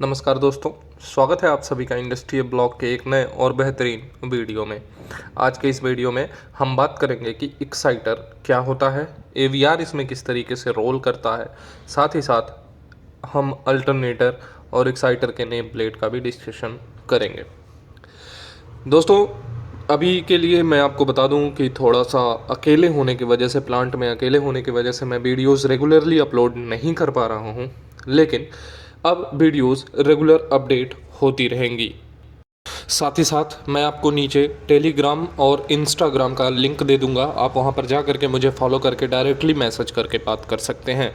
नमस्कार दोस्तों, स्वागत है आप सभी का इंडस्ट्रियल ब्लॉग के एक नए और बेहतरीन वीडियो में। आज के इस वीडियो में हम बात करेंगे कि एक्साइटर क्या होता है, एवीआर इसमें किस तरीके से रोल करता है, साथ ही साथ हम अल्टरनेटर और एक्साइटर के नेम प्लेट का भी डिस्कशन करेंगे। दोस्तों, अभी के लिए मैं आपको बता दूं कि थोड़ा सा अकेले होने की वजह से, प्लांट में अकेले होने की वजह से मैं वीडियोस रेगुलरली अपलोड नहीं कर पा रहा हूं, लेकिन अब वीडियोस रेगुलर अपडेट होती रहेंगी। साथ ही साथ मैं आपको नीचे टेलीग्राम और इंस्टाग्राम का लिंक दे दूंगा, आप वहां पर जा करके मुझे फॉलो करके डायरेक्टली मैसेज करके बात कर सकते हैं।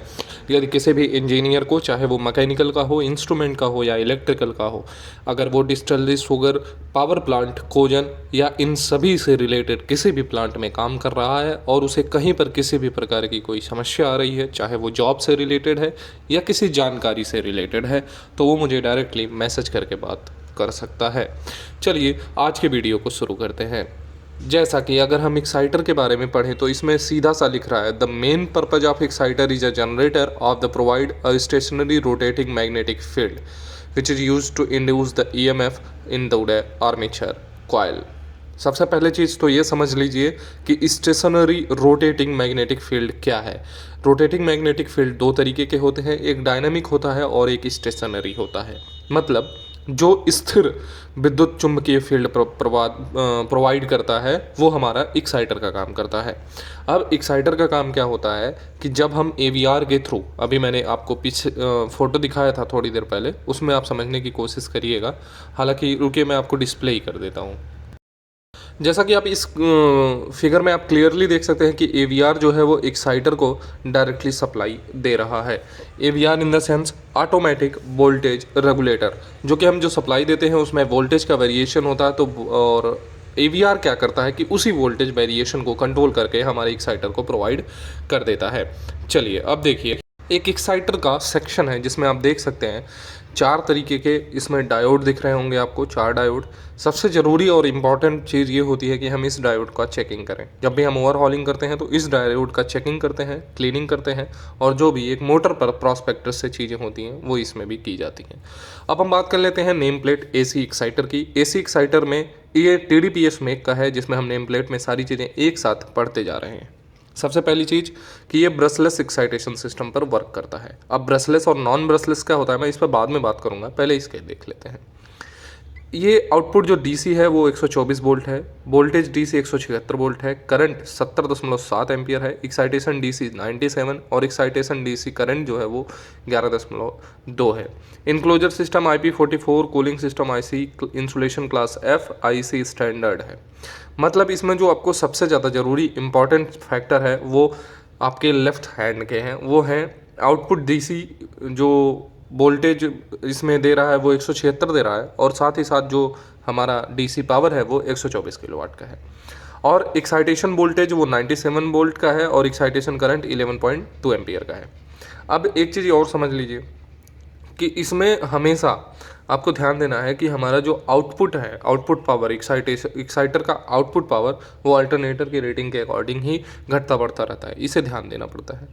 यदि किसी भी इंजीनियर को, चाहे वो मैकेनिकल का हो, इंस्ट्रूमेंट का हो या इलेक्ट्रिकल का हो, अगर वो distillery, sugar, power plant, cogen या इन सभी से रिलेटेड किसी भी प्लांट में काम कर रहा है और उसे कहीं पर किसी भी प्रकार की कोई समस्या आ रही है, चाहे वो जॉब से रिलेटेड है या किसी जानकारी से रिलेटेड है, तो वो मुझे डायरेक्टली मैसेज करके बात कर सकता है। चलिए आज के वीडियो को शुरू करते हैं। जैसा कि अगर हम एक्साइटर के बारे में पढ़ें तो इसमें सीधा सा लिख रहा है, the main purpose of exciter is a generator of the provide a stationary rotating magnetic field which is used to induce the EMF in the armature coil. सबसे पहले चीज़ तो ये समझ लीजिए कि स्टेशनरी रोटेटिंग मैग्नेटिक फील्ड क्या है। Rotating magnetic field दो तरीके के होते हैं, एक डायनामिक होता है और एक स्टेशनरी होता है। मतलब जो स्थिर विद्युत चुंबकीय फील्ड प्रोवाइड करता है वो हमारा एक्साइटर का काम करता है। अब एक्साइटर का काम क्या होता है कि जब हम एवीआर के थ्रू, अभी मैंने आपको पीछे फ़ोटो दिखाया था थोड़ी देर पहले, उसमें आप समझने की कोशिश करिएगा। हालांकि रुकिए, मैं आपको डिस्प्ले ही कर देता हूँ। जैसा कि आप इस फिगर में आप क्लियरली देख सकते हैं कि एवीआर जो है वो एक्साइटर को डायरेक्टली सप्लाई दे रहा है। AVR in the sense automatic voltage regulator, जो कि हम जो सप्लाई देते हैं उसमें वोल्टेज का वेरिएशन होता है, तो और एवीआर क्या करता है कि उसी वोल्टेज वेरिएशन को कंट्रोल करके हमारे एक्साइटर को प्रोवाइड कर देता है। चलिए अब देखिए, एक एक्साइटर का सेक्शन है जिसमें आप देख सकते हैं चार तरीके के इसमें डायोड दिख रहे होंगे आपको, चार डायोड। सबसे ज़रूरी और इम्पॉर्टेंट चीज़ ये होती है कि हम इस डायोड का चेकिंग करें। जब भी हम ओवरहॉलिंग करते हैं तो इस डायोड का चेकिंग करते हैं, क्लीनिंग करते हैं, और जो भी एक मोटर पर प्रॉस्पेक्टस से चीज़ें होती हैं वो इसमें भी की जाती हैं। अब हम बात कर लेते हैं नेम प्लेट एसी एक्साइटर की। एसी एक्साइटर में ये TDPS मेक का है, जिसमें हम नेम प्लेट में सारी चीज़ें एक साथ पढ़ते जा रहे हैं। सबसे पहली चीज़ कि ये ब्रशलेस एक्साइटेशन सिस्टम पर वर्क करता है। अब ब्रशलेस और नॉन ब्रशलेस क्या होता है मैं इस पर बाद में बात करूंगा, पहले इसके देख लेते हैं। ये आउटपुट जो डीसी है वो 124 वोल्ट है, वोल्टेज डीसी 176 वोल्ट है, करंट 70.7 एम्पियर है, एक्साइटेशन डीसी 97 और एक्साइटेशन डीसी करंट जो है वो 11.2 है। Enclosure system IP44, cooling system IC, insulation class F IC standard है। मतलब इसमें जो आपको सबसे ज़्यादा ज़रूरी इंपॉर्टेंट फैक्टर है वो आपके लेफ्ट हैंड के हैं, वो हैं आउटपुट डीसी जो वोल्टेज इसमें दे रहा है वो 176 दे रहा है, और साथ ही साथ जो हमारा डीसी पावर है वो 124 किलोवाट का है, और एक्साइटेशन वोल्टेज वो 97 वोल्ट का है, और एक्साइटेशन करंट 11.2 एम्पियर का है। अब एक चीज़ और समझ लीजिए कि इसमें हमेशा आपको ध्यान देना है कि हमारा जो आउटपुट है, आउटपुट पावर, एक्साइटर का आउटपुट पावर वो अल्टरनेटर की रेटिंग के अकॉर्डिंग ही घटता बढ़ता रहता है, इसे ध्यान देना पड़ता है।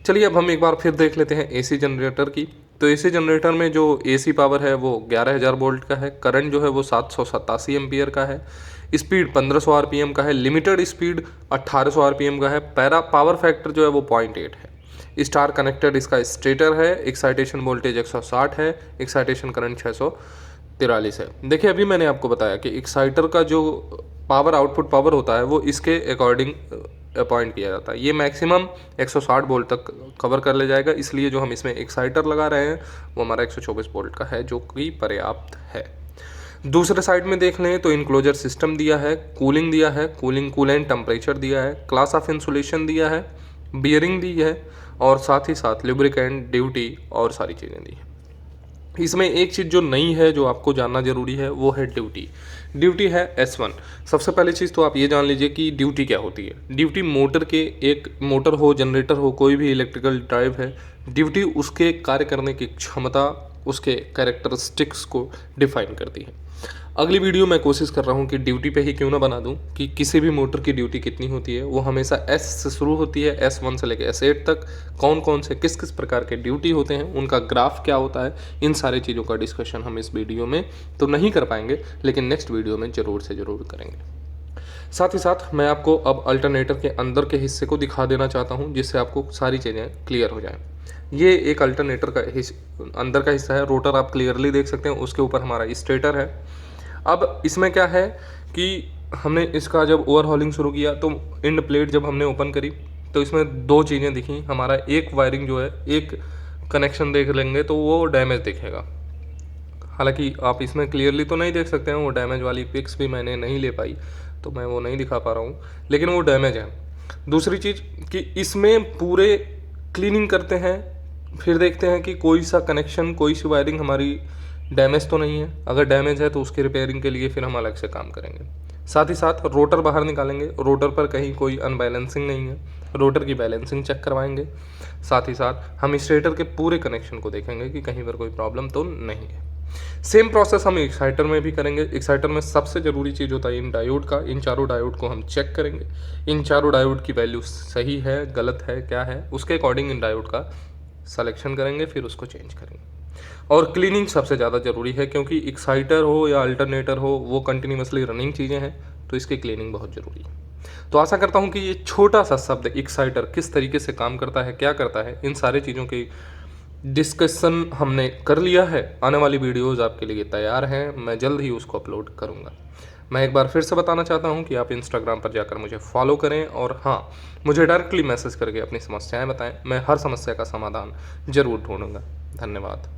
चलिए अब हम एक बार फिर देख लेते हैं एसी जनरेटर की। तो एसी जनरेटर में जो एसी पावर है वो 11,000 वोल्ट का है, करंट जो है वो 787 एम्पियर का है, स्पीड 1500 RPM का है, लिमिटेड स्पीड 1800 RPM का है, पैरा पावर फैक्टर जो है वो 0.8 है, स्टार कनेक्टेड इसका स्टेटर है, एक्साइटेशन वोल्टेज 160 है, एक्साइटेशन करंट 643 है। देखिए अभी मैंने आपको बताया कि एक्साइटर का जो पावर, आउटपुट पावर होता है वो इसके अकॉर्डिंग अपॉइंट किया जाता है। ये मैक्सिमम 160 वोल्ट तक कवर कर ले जाएगा, इसलिए जो हम इसमें एक्साइटर लगा रहे हैं वो हमारा 124 वोल्ट का है, जो कि पर्याप्त है। दूसरे साइड में देख लें तो इनक्लोजर सिस्टम दिया है, कूलिंग दिया है, कूलिंग कूलेंट टेम्परेचर दिया है, क्लास ऑफ इंसुलेशन दिया है, बियरिंग दी है, और साथ ही साथ लुब्रिकेंट, ड्यूटी और सारी चीज़ें दी हैं। इसमें एक चीज़ जो नई है जो आपको जानना जरूरी है वो है ड्यूटी। ड्यूटी है S1। सबसे पहली चीज़ तो आप ये जान लीजिए कि ड्यूटी क्या होती है। ड्यूटी मोटर के, एक मोटर हो, जनरेटर हो, कोई भी इलेक्ट्रिकल ड्राइव है, ड्यूटी उसके कार्य करने की क्षमता उसके कैरेक्टरिस्टिक्स को डिफाइन करती है। अगली वीडियो मैं कोशिश कर रहा हूँ कि ड्यूटी पे ही क्यों ना बना दूँ कि किसी भी मोटर की ड्यूटी कितनी होती है। वो हमेशा S से शुरू होती है, S1 से लेकर S8 तक। कौन कौन से किस किस प्रकार के ड्यूटी होते हैं, उनका ग्राफ क्या होता है, इन सारी चीज़ों का डिस्कशन हम इस वीडियो में तो नहीं कर पाएंगे, लेकिन नेक्स्ट वीडियो में ज़रूर से ज़रूर करेंगे। साथ ही साथ मैं आपको अब अल्टरनेटर के अंदर के हिस्से को दिखा देना चाहता हूँ, जिससे आपको सारी चीज़ें क्लियर हो जाएं। ये एक अल्टरनेटर का अंदर का हिस्सा है। रोटर आप क्लियरली देख सकते हैं, उसके ऊपर हमारा स्टेटर है। अब इसमें क्या है कि हमने इसका जब ओवरहॉलिंग शुरू किया तो इंड प्लेट जब हमने ओपन करी तो इसमें दो चीज़ें दिखी। हमारा एक वायरिंग जो है, एक कनेक्शन देख लेंगे तो वो डैमेज दिखेगा। हालांकि आप इसमें क्लियरली तो नहीं देख सकते हैं, वो डैमेज वाली पिक्स भी मैंने नहीं ले पाई तो मैं वो नहीं दिखा पा रहा हूँ, लेकिन वो डैमेज है। दूसरी चीज़ कि इसमें पूरे क्लीनिंग करते हैं, फिर देखते हैं कि कोई सा कनेक्शन, कोई सी वायरिंग हमारी डैमेज तो नहीं है। अगर डैमेज है तो उसकी रिपेयरिंग के लिए फिर हम अलग से काम करेंगे। साथ ही साथ रोटर बाहर निकालेंगे, रोटर पर कहीं कोई अनबैलेंसिंग नहीं है, रोटर की बैलेंसिंग चेक करवाएंगे। साथ ही साथ हम स्टेटर के पूरे कनेक्शन को देखेंगे कि कहीं पर कोई प्रॉब्लम तो नहीं है। सेम प्रोसेस हम एक्साइटर में भी करेंगे। एक्साइटर में सबसे ज़रूरी चीज़ होता है इन डायोड का। इन चारों डायोड को हम चेक करेंगे, इन चारों डायोड की वैल्यू सही है, गलत है, क्या है, उसके अकॉर्डिंग इन डायोड का सिलेक्शन करेंगे, फिर उसको चेंज करेंगे। और क्लीनिंग सबसे ज़्यादा ज़रूरी है, क्योंकि एक्साइटर हो या अल्टरनेटर हो, वो कंटिन्यूसली रनिंग चीज़ें हैं, तो इसकी क्लीनिंग बहुत ज़रूरी है। तो आशा करता हूँ कि ये छोटा सा शब्द एक्साइटर किस तरीके से काम करता है, क्या करता है, इन सारी चीज़ों की डिस्कशन हमने कर लिया है। आने वाली वीडियोज़ आपके लिए तैयार हैं, मैं जल्द ही उसको अपलोड करूँगा। मैं एक बार फिर से बताना चाहता हूँ कि आप इंस्टाग्राम पर जाकर मुझे फॉलो करें, और हाँ, मुझे डायरेक्टली मैसेज करके अपनी समस्याएं बताएं। मैं हर समस्या का समाधान ज़रूर ढूंढूंगा। धन्यवाद।